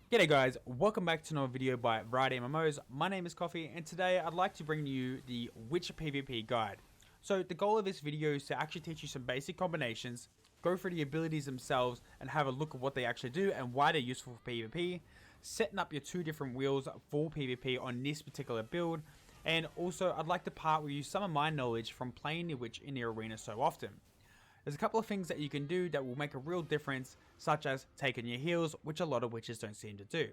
G'day guys, welcome back to another video by VarietyMMOs. My name is Coffee and today I'd like to bring you the Witcher PvP guide. So the goal of this video is to actually teach you some basic combinations, go through the abilities themselves and have a look at what they actually do and why they're useful for PvP, setting up your two different wheels for PvP on this particular build, and also I'd like to part with you some of my knowledge from playing the Witch in the arena so often. There's a couple of things that you can do that will make a real difference, such as taking your heals, which a lot of witches don't seem to do.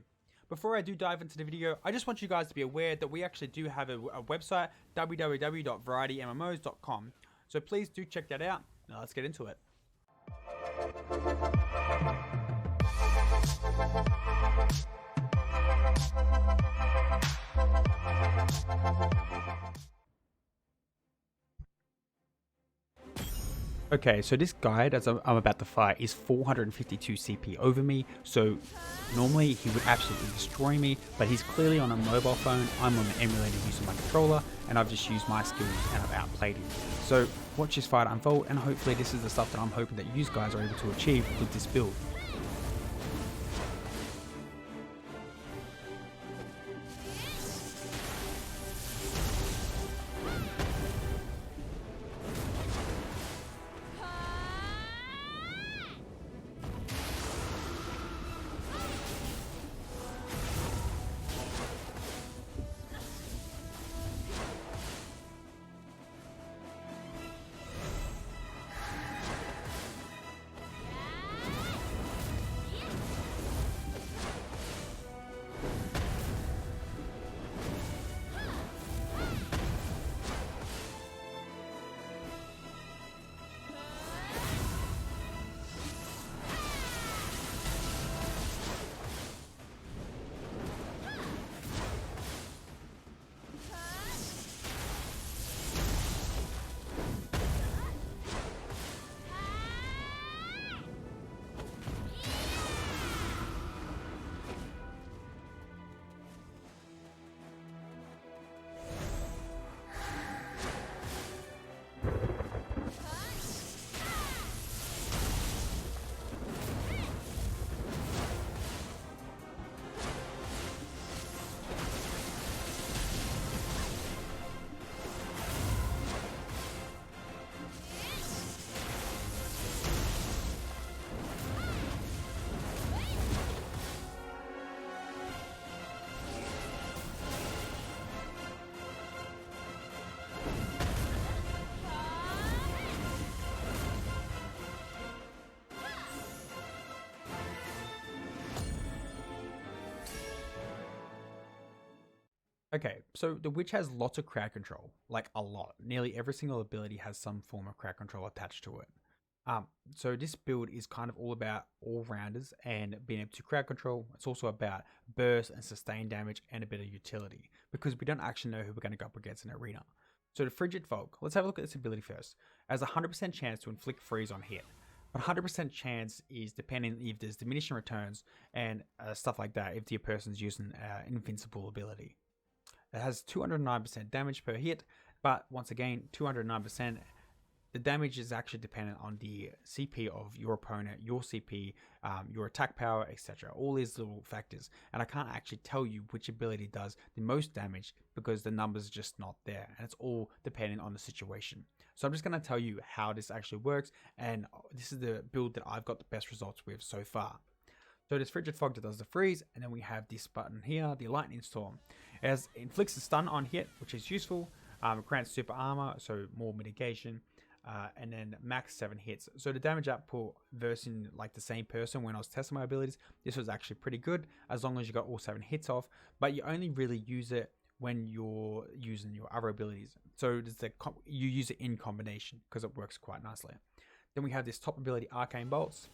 Before I do dive into the video, I just want you guys to be aware that we actually do have a website, www.VarietyMMOs.com. So please do check that out. Now let's get into it. Okay, so this guide, as I'm about to fight, is 452 CP over me, so normally he would absolutely destroy me, but he's clearly on a mobile phone, I'm on an emulator using my controller, and I've just used my skills and I've outplayed him. So watch this fight unfold, and hopefully this is the stuff that I'm hoping that you guys are able to achieve with this build. Okay, so the Witch has lots of crowd control, like a lot. Nearly every single ability has some form of crowd control attached to it. So this build is kind of all about all-rounders and being able to crowd control. It's also about burst and sustain damage and a bit of utility, because we don't actually know who we're going to go up against in an arena. So the Frigid Fog, let's have a look at this ability first. It has a 100% chance to inflict freeze on hit. But 100% chance is depending if there's diminishing returns and stuff like that if the person's using invincible ability. It has 209% damage per hit, but once again, 209%, the damage is actually dependent on the CP of your opponent, your CP, your attack power, etc. All these little factors. And I can't actually tell you which ability does the most damage because the number's just not there. And it's all depending on the situation. So I'm just going to tell you how this actually works. And this is the build that I've got the best results with so far. So this Frigid Fog that does the freeze, and then we have this button here, the Lightning Storm. It inflicts a stun on hit, which is useful. Grants super armor, so more mitigation, and then max 7 hits. So the damage output versus like the same person when I was testing my abilities, this was actually pretty good as long as you got all 7 hits off, but you only really use it when you're using your other abilities. So you use it in combination because it works quite nicely. Then we have this top ability, Arcane Bolts.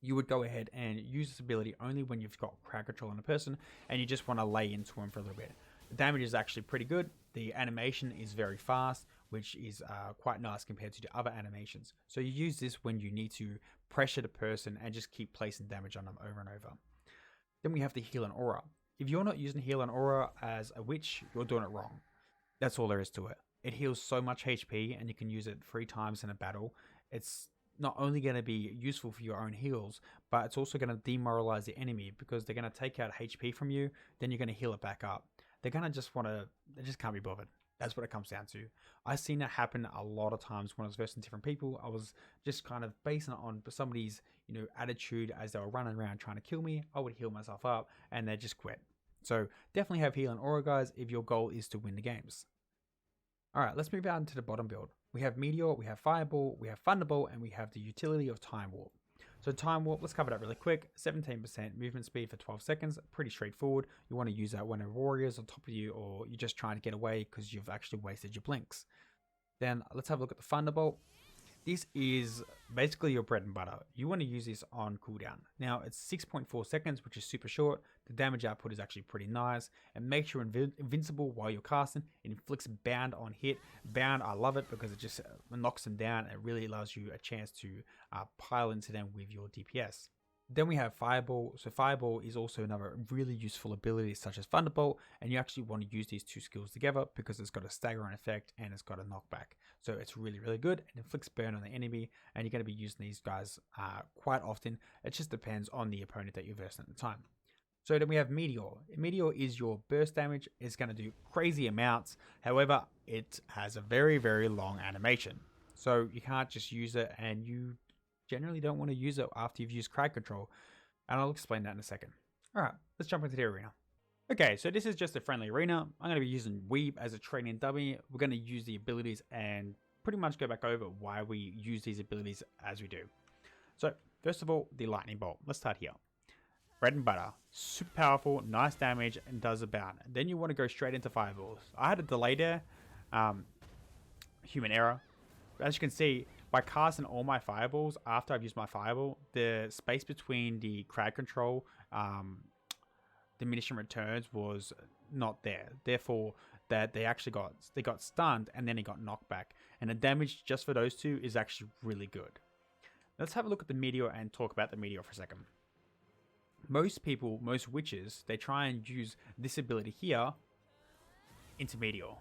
You would go ahead and use this ability only when you've got crowd control on a person and you just want to lay into him for a little bit. The damage is actually pretty good. The animation is very fast, which is quite nice compared to the other animations. So you use this when you need to pressure the person and just keep placing damage on them over and over. Then we have the Heal and Aura. If you're not using Heal and Aura as a witch, you're doing it wrong. That's all there is to it. It heals so much HP and you can use it 3 times in a battle. It's not only going to be useful for your own heals, but it's also going to demoralize the enemy because they're going to take out HP from you, then you're going to heal it back up. They're going to just want to, they just can't be bothered. That's what it comes down to. I've seen that happen a lot of times when I was versing different people. I was just kind of basing it on somebody's, attitude as they were running around trying to kill me. I would heal myself up and they just quit. So definitely have heal and aura, guys, if your goal is to win the games. All right, let's move on to the bottom build. We have Meteor, we have Fireball, we have Thunderbolt, and we have the utility of Time Warp. So Time Warp, let's cover that really quick. 17% movement speed for 12 seconds, pretty straightforward. You want to use that when a warrior's on top of you or you're just trying to get away because you've actually wasted your blinks. Then let's have a look at the Thunderbolt. This is basically your bread and butter. You want to use this on cooldown. Now it's 6.4 seconds, which is super short. The damage output is actually pretty nice. It makes you invincible while you're casting. It inflicts bound on hit. Bound, I love it because it just knocks them down. It really allows you a chance to pile into them with your DPS. Then we have Fireball. So Fireball is also another really useful ability such as Thunderbolt, and you actually want to use these two skills together because it's got a staggering effect and it's got a knockback. So it's really, really good. It inflicts burn on the enemy, and you're going to be using these guys quite often. It just depends on the opponent that you're versing at the time. So then we have Meteor. Meteor is your burst damage. It's going to do crazy amounts. However, it has a very, very long animation. So you can't just use it, and you generally don't want to use it after you've used crowd control, and I'll explain that in a second. All right, let's jump into the arena. Okay, so this is just a friendly arena. I'm going to be using Weeb as a training dummy. We're going to use the abilities and pretty much go back over why we use these abilities as we do. So first of all, the lightning bolt. Let's start here. Bread and butter, super powerful, nice damage, and does a bound. Then you want to go straight into fireballs. I had a delay there, human error. As you can see, by casting all my fireballs after I've used my fireball, the space between the crowd control diminishing returns was not there. Therefore, that they actually got stunned and then it got knocked back. And the damage just for those two is actually really good. Let's have a look at the Meteor and talk about the Meteor for a second. Most people, most witches, they try and use this ability here into Meteor.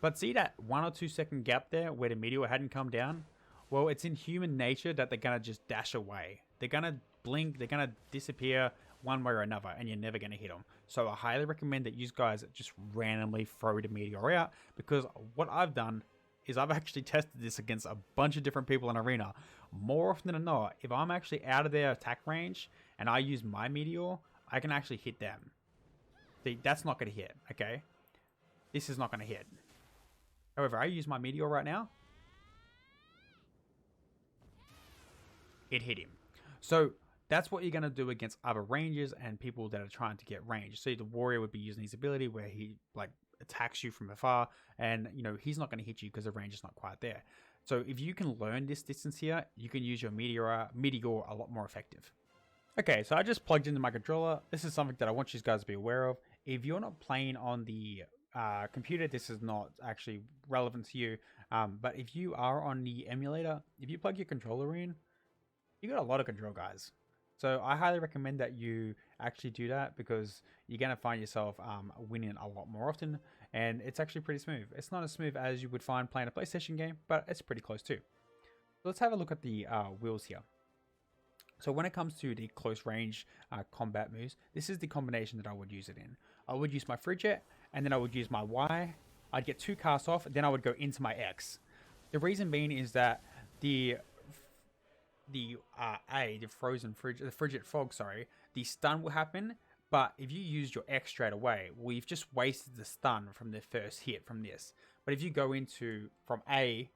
But see that 1 or 2 second gap there where the meteor hadn't come down? Well, it's in human nature that they're going to just dash away. They're going to blink, they're going to disappear one way or another, and you're never going to hit them. So I highly recommend that you guys just randomly throw the meteor out, because what I've done is I've actually tested this against a bunch of different people in arena. More often than not, if I'm actually out of their attack range and I use my meteor, I can actually hit them. See, that's not going to hit, okay? This is not going to hit. However, I use my meteor right now. It hit him. So that's what you're going to do against other rangers and people that are trying to get range. So the warrior would be using his ability where he attacks you from afar, and he's not going to hit you because the range is not quite there. So if you can learn this distance here, you can use your meteor a lot more effective. Okay, so I just plugged into my controller. This is something that I want you guys to be aware of. If you're not playing on the computer, this is not actually relevant to you, but if you are on the emulator, if you plug your controller in, you got a lot of control, guys. So I highly recommend that you actually do that, because you're going to find yourself winning a lot more often, and it's actually pretty smooth. It's not as smooth as you would find playing a PlayStation game, but it's pretty close too. So let's have a look at the wheels here. So when it comes to the close range combat moves, this is the combination that I would use it in. I would use my Frigid, and then I would use my Y. I'd get 2 casts off, then I would go into my X. The reason being is that the frigid fog, the stun will happen, but if you use your X straight away, well, you've just wasted the stun from the first hit from this. But if you go from A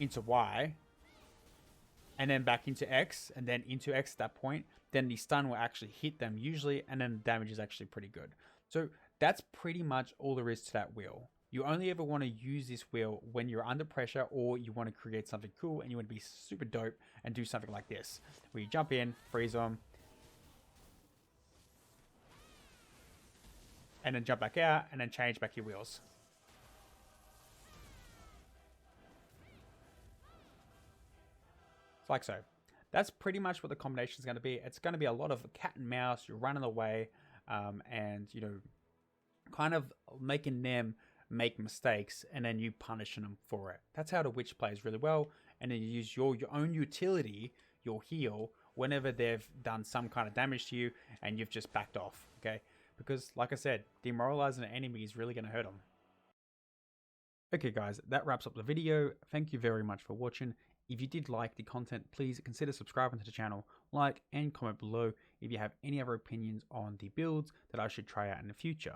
into Y, and then back into X, and then into X at that point, then the stun will actually hit them usually, and then the damage is actually pretty good. So that's pretty much all there is to that wheel. You only ever want to use this wheel when you're under pressure, or you want to create something cool and you want to be super dope and do something like this, where you jump in, freeze them, and then jump back out, and then change back your wheels. Like so. That's pretty much what the combination is going to be. It's going to be a lot of cat and mouse. You're running away, and kind of making them make mistakes, and then you punishing them for it. That's how the witch plays really well. And then you use your own utility, your heal, whenever they've done some kind of damage to you and you've just backed off, okay? Because like I said, demoralizing an enemy is really going to hurt them. Okay guys, that wraps up the video. Thank you very much for watching. If you did like the content, please consider subscribing to the channel, like and comment below if you have any other opinions on the builds that I should try out in the future.